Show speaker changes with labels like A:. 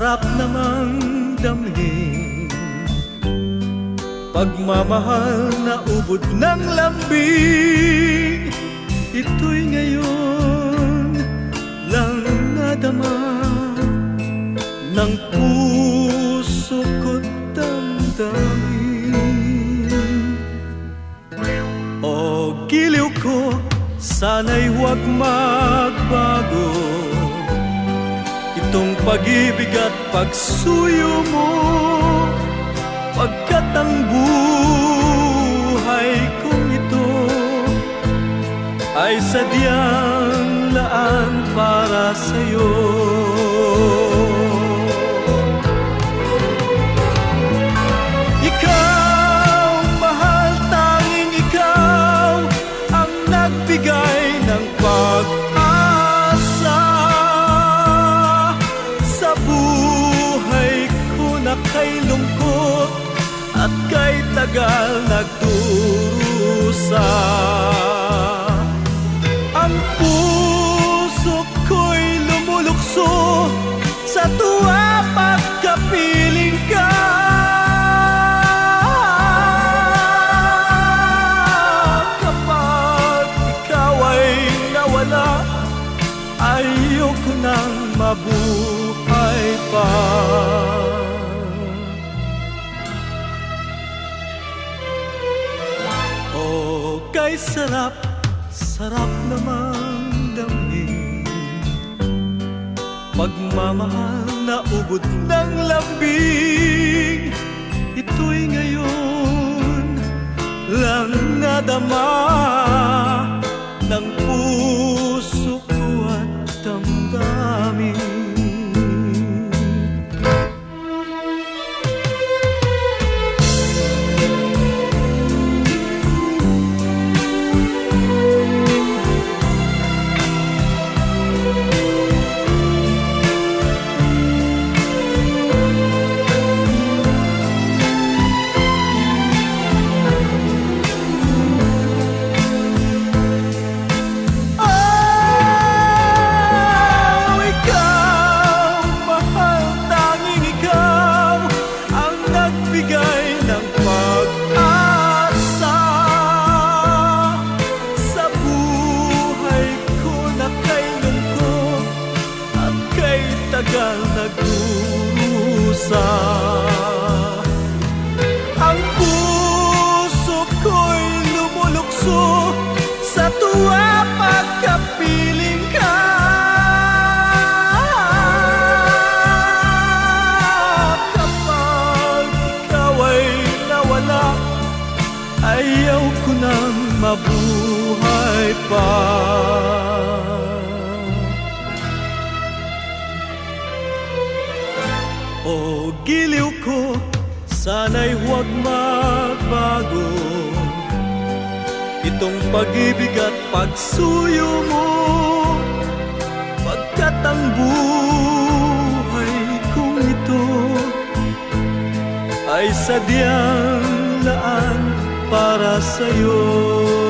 A: sarap namang damhin, pagmamahal na ubod ng lambing. Ito'y ngayon lang nadama ng puso ko't damdamin. O giliw ko, sana'y huwag magbago itong pag-ibig at pagsuyo mo, pagkat ang buhay kong ito ay sadyang laan para sa'yo. Ikaw, mahal, tanging ikaw ang nagbigay ng pag-asa sa buhay ko na kay lungkot at kay tagal nagdurusa. Ang puso ko'y lumulukso sa tuwa pagkapiling ka. Kapag ikaw ay nawala, ayoko nang mabuhay pa. Oh, kay sarap, sarap namang damhin, pagmamahal na ubod ng lambing. Ito'y ngayon lang nadama ng puso ko at damdamin. Tagal nagdurusa, ang puso ko'y lumulukso sa tuwa pagkapiling ka. Kapag ikaw ay nawala, ayaw ko nang mabuhay pa. O giliw ko, sana'y huwag magbago itong pag-ibig at pagsuyo mo, pagkat ang buhay kong ito ay sadyang laan para sa'yo.